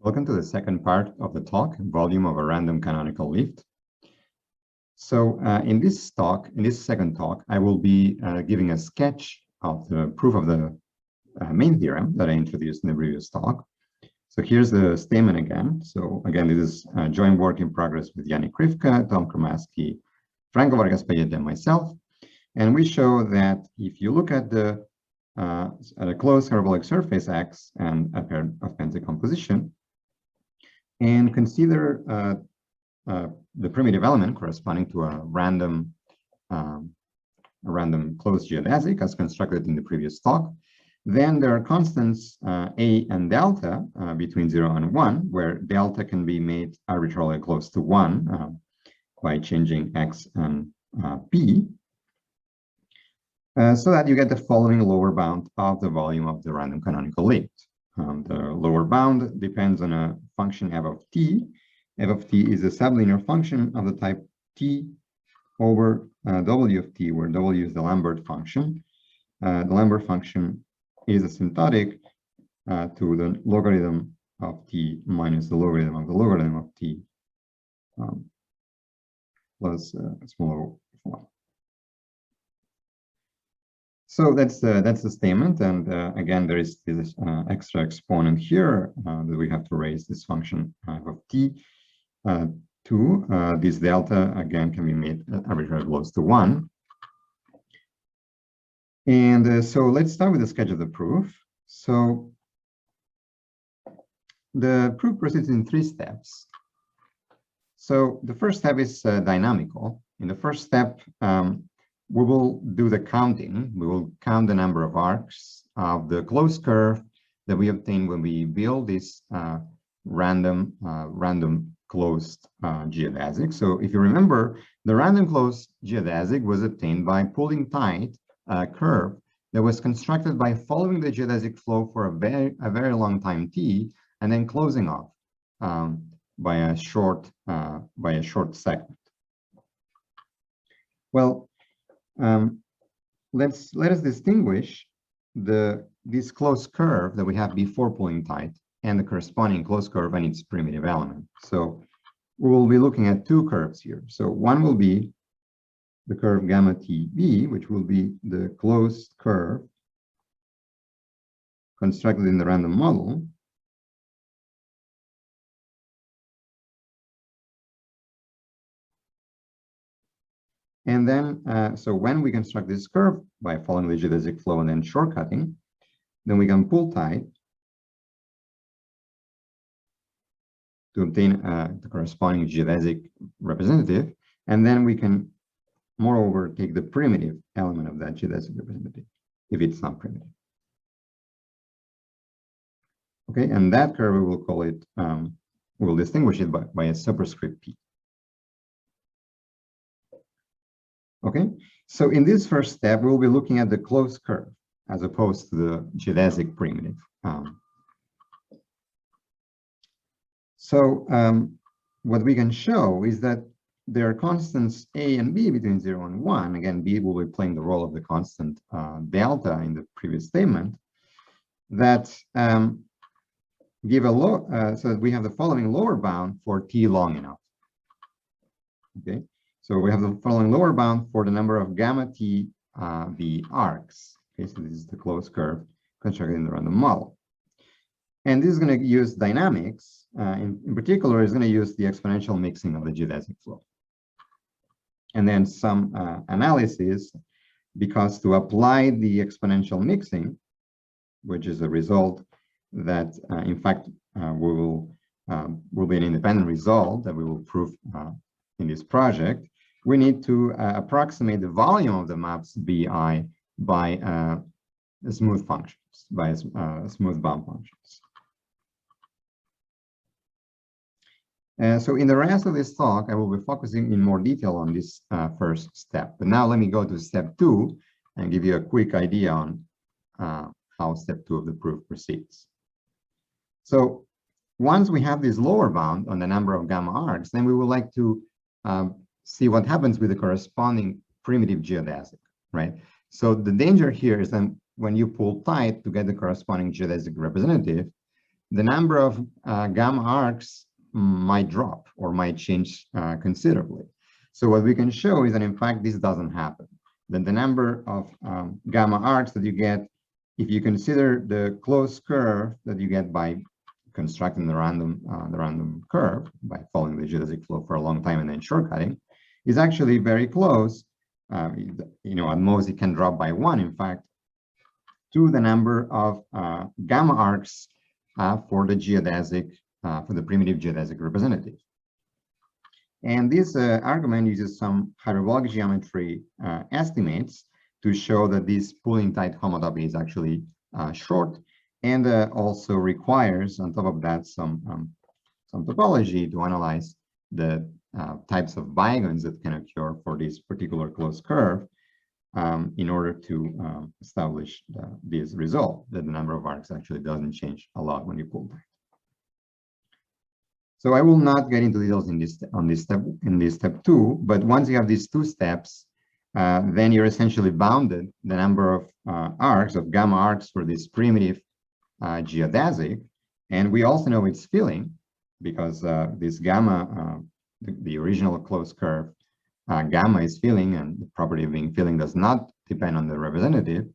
Welcome to the second part of the talk, volume of a random canonical lift. So in this second talk, I will be giving a sketch of the proof of the main theorem that I introduced in the previous talk. So here's the statement again. So again, this is joint work in progress with Yannick Rivka, Tom Kromasky, Franco Vargas-Payette, and myself. And we show that if you look at a closed parabolic surface X and a pair of pairs decomposition, and consider the primitive element corresponding to a random closed geodesic as constructed in the previous talk, then there are constants A and delta between 0 and 1, where delta can be made arbitrarily close to 1 by changing X and P, so that you get the following lower bound of the volume of the random canonical lift. The lower bound depends on a function f of t. F of t is a sublinear function of the type t over w of t, where w is the Lambert function. The Lambert function is asymptotic to the logarithm of t minus the logarithm of t plus smaller 1. So that's the statement, and again, there is this extra exponent here that we have to raise this function of t to this delta again can be made arbitrarily close to 1. And so let's start with the sketch of the proof. So the proof proceeds in 3 steps. So the first step is dynamical. In the first step, we will do the counting. We will count the number of arcs of the closed curve that we obtain when we build this random closed geodesic. So if you remember, the random closed geodesic was obtained by pulling tight a curve that was constructed by following the geodesic flow for a very long time t, and then closing off by a short segment. Well, let us distinguish this closed curve that we have before pulling tight and the corresponding closed curve and its primitive element. So we will be looking at 2 curves here. So one will be the curve gamma TB, which will be the closed curve constructed in the random model. And then, so when we construct this curve by following the geodesic flow and then shortcutting, then we can pull tight to obtain the corresponding geodesic representative. And then we can, moreover, take the primitive element of that geodesic representative, if it's not primitive. Okay, and that curve, we will call it, we will distinguish it by a superscript P. Okay, so in this first step, we'll be looking at the closed curve as opposed to the geodesic primitive. What we can show is that there are constants A and B between 0 and 1. Again, B will be playing the role of the constant delta in the previous statement, that give a low, so that we have the following lower bound for t long enough. Okay. So we have the following lower bound for the number of gamma t v arcs. Okay, so this is the closed curve constructed in the random model. And this is going to use dynamics. In particular, is going to use the exponential mixing of the geodesic flow. And then some analysis, because to apply the exponential mixing, which is a result that, in fact, will be an independent result that we will prove in this project, we need to approximate the volume of the maps BI by smooth functions, by smooth bound functions. So in the rest of this talk, I will be focusing in more detail on this first step. But now let me go to step 2 and give you a quick idea on how step 2 of the proof proceeds. So once we have this lower bound on the number of gamma arcs, then we would like to see what happens with the corresponding primitive geodesic, right? So the danger here is that when you pull tight to get the corresponding geodesic representative, the number of gamma arcs might drop or might change considerably. So what we can show is that in fact this doesn't happen. Then the number of gamma arcs that you get, if you consider the closed curve that you get by constructing the random curve by following the geodesic flow for a long time and then shortcutting, is actually very close. You know, at most it can drop by 1, in fact, to the number of gamma arcs for the geodesic, for the primitive geodesic representative. And this argument uses some hyperbolic geometry estimates to show that this pooling tight homotopy is actually short, and also requires, on top of that, some topology to analyze the types of bigons that can occur for this particular closed curve in order to establish this result, that the number of arcs actually doesn't change a lot when you pull tight. So I will not get into details in this step 2, but once you have these 2 steps, then you're essentially bounded the number of arcs, of gamma arcs for this primitive geodesic, and we also know it's filling because this gamma, the original closed curve, gamma is filling, and the property of being filling does not depend on the representative.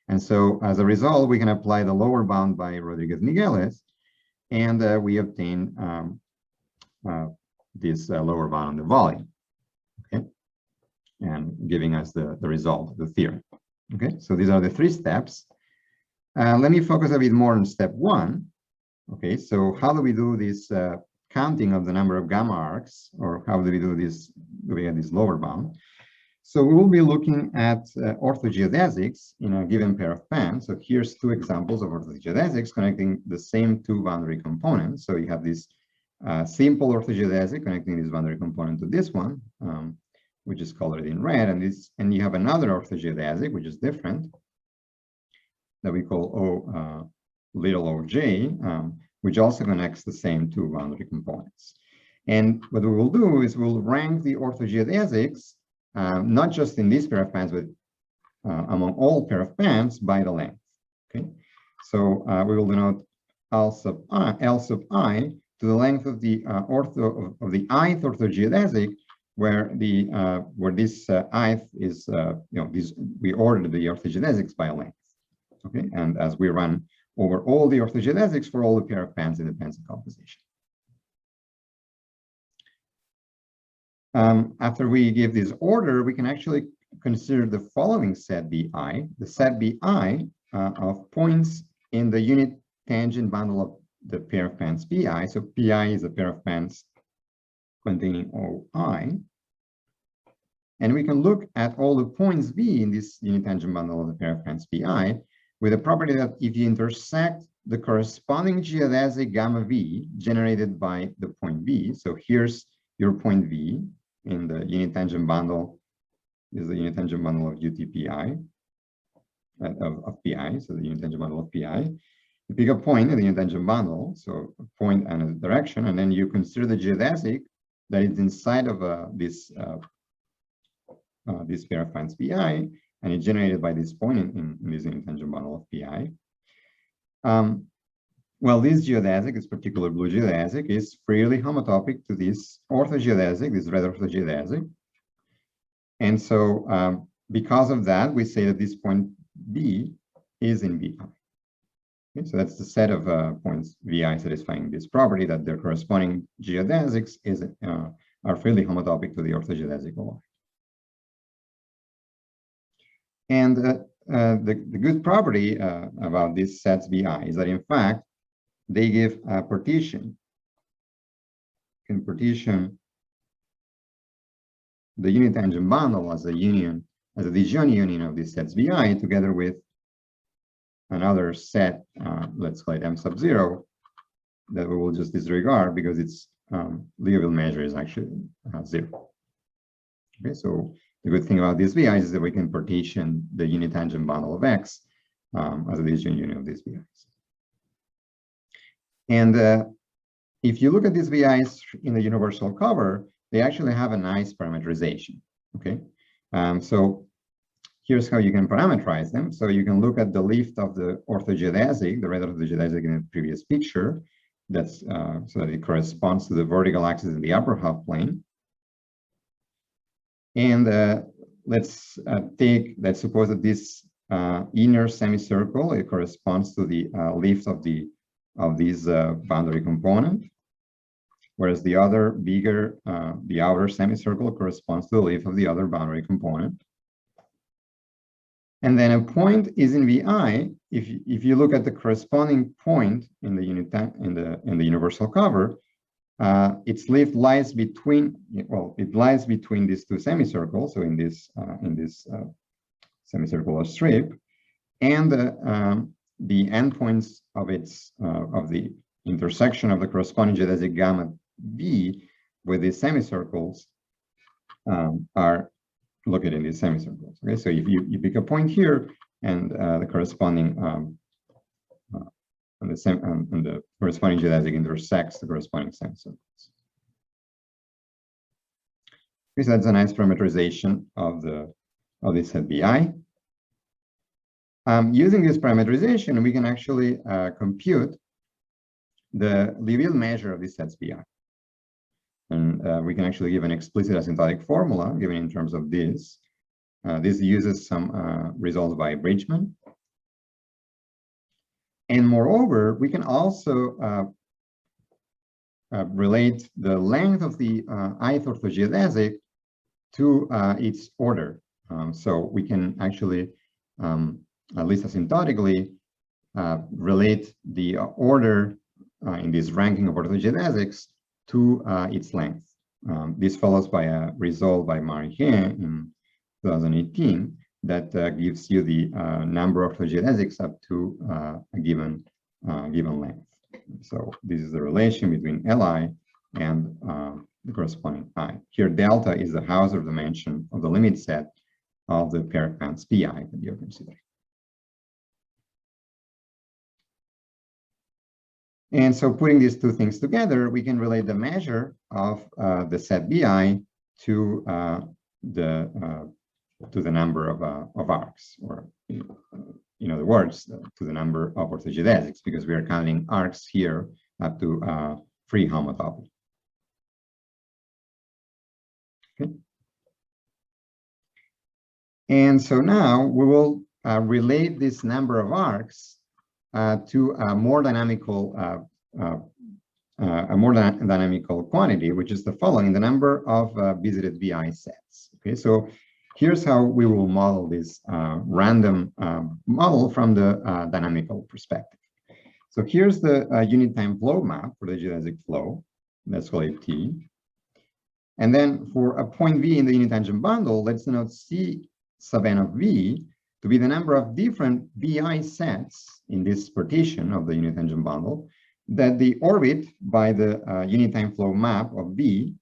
And so as a result, we can apply the lower bound by Rodriguez-Migueles, and we obtain this lower bound on the volume, okay, and giving us the result of the theorem. Okay, so these are the 3 steps. Let me focus a bit more on step 1. Okay, so how do we do this counting of the number of gamma arcs, or how do we do this? Do we get this lower bound? So we will be looking at orthogeodesics in a given pair of pans. So here's 2 examples of orthogeodesics connecting the same 2 boundary components. So you have this simple orthogeodesic connecting this boundary component to this one, which is colored in red, and you have another orthogeodesic, which is different, that we call little oj, which also connects the same 2 boundary components. And what we will do is we'll rank the orthogeodesics, not just in this pair of pans, but among all pair of pans by the length. Okay, so we will denote L sub I to the length of the of the ith orthogeodesic, where this ith is we ordered the orthogeodesics by length. Okay, and as we run over all the orthogeodesics for all the pair of pans in the pans of composition. After we give this order, we can actually consider the following set BI, the set BI of points in the unit tangent bundle of the pair of pans PI. So PI is a pair of pans containing OI. And we can look at all the points V in this unit tangent bundle of the pair of pans PI with the property that if you intersect the corresponding geodesic gamma V generated by the point V, so here's your point V in the unit tangent bundle, is the unit tangent bundle of UTPI, of PI, so the unit tangent bundle of PI. You pick a point in the unit tangent bundle, so a point and a direction, and then you consider the geodesic that is inside of this pair of pans PI, and it's generated by this point in this unit tangent bundle of PI. Well, this geodesic, this particular blue geodesic, is freely homotopic to this orthogeodesic, this red orthogeodesic. And so because of that, we say that this point B is in VI. Okay, so that's the set of points VI satisfying this property that their corresponding geodesics are freely homotopic to the orthogeodesic OI. And the good property about these sets VI is that in fact, they give a partition, can partition the unit tangent bundle as a union, as a disjoint union of these sets VI together with another set, let's call it M sub 0, that we will just disregard because its Liouville measure is actually 0. Okay, so the good thing about these VIs is that we can partition the unit tangent bundle of X as a disjoint union of these VIs. And if you look at these VIs in the universal cover, they actually have a nice parameterization. Okay, so here's how you can parameterize them. So you can look at the lift of the orthogeodesic, the red orthogeodesic in the previous picture. That's so that it corresponds to the vertical axis in the upper half plane. And let's suppose that this inner semicircle, it corresponds to the lift of this boundary component, whereas the other bigger, the outer semicircle corresponds to the lift of the other boundary component. And then a point is in VI. If you look at the corresponding point in the universal cover, its lift lies between, well, it lies between these two semicircles. So in this semicircular strip, and the endpoints of its of the intersection of the corresponding geodesic gamma V with these semicircles are located in these semicircles. Okay, so if you pick a point here and the corresponding and the corresponding geodesic intersects the corresponding semicircles. Okay, so that's a nice parameterization of this set BI. Using this parameterization, we can actually compute the Liouville measure of this set's BI. And we can actually give an explicit asymptotic formula given in terms of this. This uses some results by Bridgman. And moreover, we can also relate the length of the ith orthogeodesic to its order. So we can actually, at least asymptotically, relate the order in this ranking of orthogeodesics to its length. This follows by a result by Martínez in 2018 that gives you the number of orthogeodesics up to a given length. So this is the relation between Li and the corresponding I. Here, delta is the Hausdorff dimension of the limit set of the pair counts Pi that you're considering. And so putting these two things together, we can relate the measure of the set Bi to the number of arcs, or in other words, to the number of orthogeodesics, because we are counting arcs here up to free homotopy. Okay. And so now we will relate this number of arcs to a more dynamical quantity, which is the following: the number of visited VI sets. Okay, so here's how we will model this random model from the dynamical perspective. So here's the unit time flow map for the geodesic flow. Let's call it T. And then for a point V in the unit tangent bundle, let's denote C sub n of V to be the number of different VI sets in this partition of the unit tangent bundle that the orbit by the unit time flow map of V,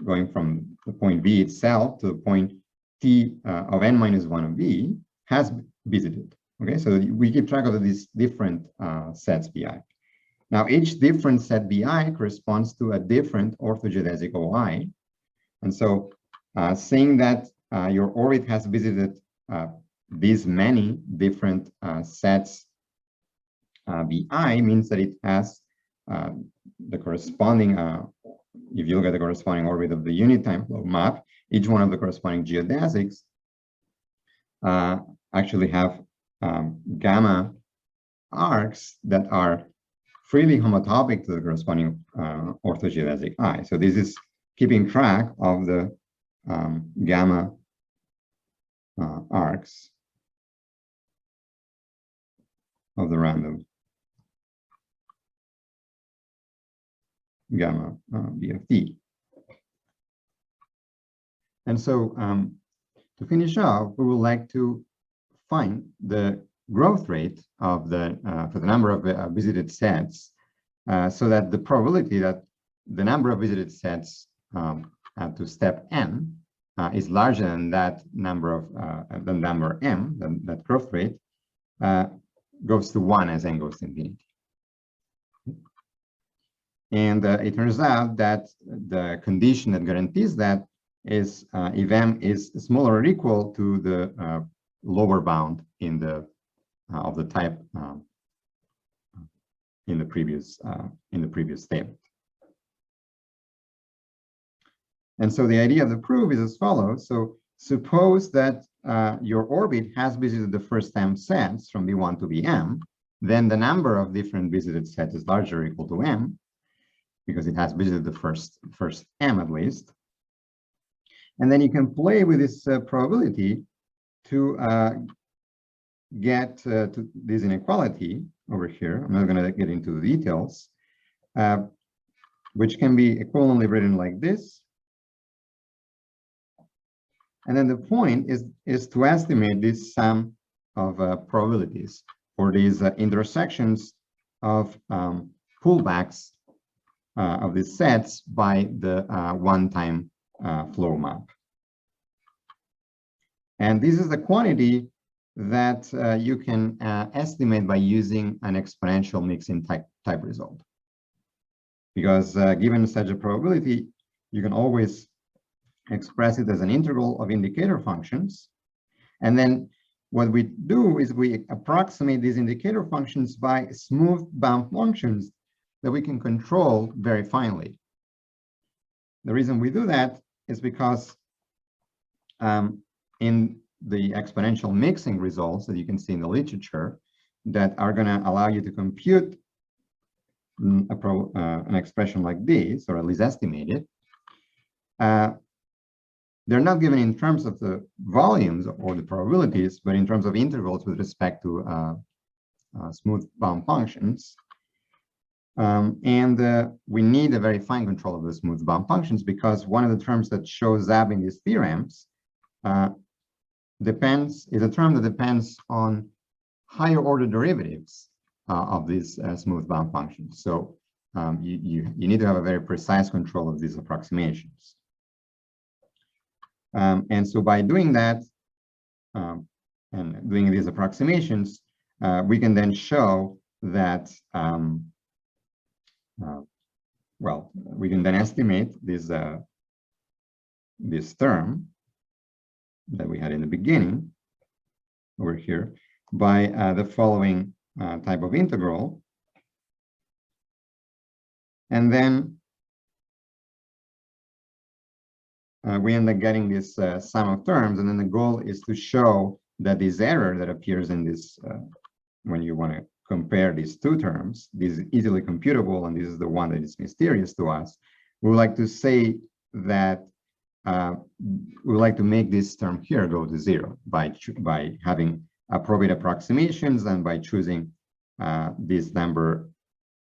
going from the point V itself to the point T of n minus 1 of V, has visited. Okay, so we keep track of these different sets VI. Now, each different set VI corresponds to a different orthogeodesic OI. And so saying that your orbit has visited these many different sets VI means that it has the corresponding, if you look at the corresponding orbit of the unit time flow map, each one of the corresponding geodesics actually have gamma arcs that are freely homotopic to the corresponding orthogeodesic I. So this is keeping track of the gamma arcs of the random gamma BFT. And so to finish off, we would like to find the growth rate of for the number of visited sets so that the probability that the number of visited sets to step n is larger than that number of number m, that growth rate goes to 1 as n goes to infinity. And it turns out that the condition that guarantees that is if m is smaller or equal to the lower bound in the of the type in the previous statement. And so the idea of the proof is as follows. So suppose that your orbit has visited the first m sets from V1 to Vm, then the number of different visited sets is larger or equal to m, because it has visited the first m at least. And then you can play with this probability to get to this inequality over here. I'm not going to get into the details, which can be equivalently written like this. And then the point is to estimate this sum of probabilities for these intersections of pullbacks of these sets by the one-time flow map. And this is the quantity that you can estimate by using an exponential mixing type result. Because given such a probability, you can always express it as an integral of indicator functions. And then what we do is we approximate these indicator functions by smooth bound functions that we can control very finely. The reason we do that is because in the exponential mixing results that you can see in the literature that are going to allow you to compute an expression like this, or at least estimate it, they're not given in terms of the volumes or the probabilities, but in terms of intervals with respect to smooth bound functions. We need a very fine control of the smooth bound functions, because one of the terms that shows up in these theorems is a term that depends on higher order derivatives of these smooth bound functions. So you need to have a very precise control of these approximations. And so by doing that and doing these approximations, we can then show that, well, we can then estimate this, this term that we had in the beginning over here by the following type of integral. And then we end up getting this sum of terms, and then the goal is to show that this error that appears in this, when you want to compare these two terms, this is easily computable, and this is the one that is mysterious to us. We would like to say that we would like to make this term here go to zero by having appropriate approximations and by choosing this number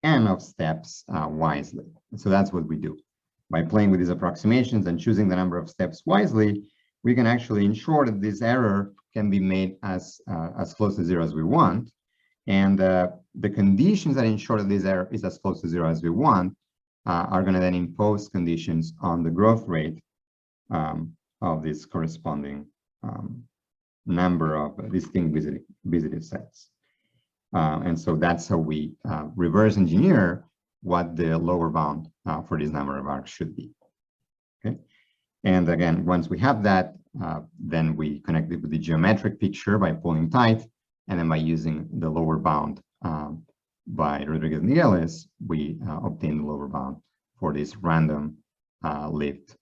n of steps wisely. So that's what we do. By playing with these approximations and choosing the number of steps wisely, we can actually ensure that this error can be made as close to zero as we want. And the conditions that ensure that this error is as close to zero as we want are going to then impose conditions on the growth rate of this corresponding number of distinct visited sets. And so that's how we reverse engineer what the lower bound for this number of arcs should be. Okay. And again, once we have that, then we connect it with the geometric picture by pulling tight, and then by using the lower bound by Rodriguez-Migueles, we obtain the lower bound for this random lived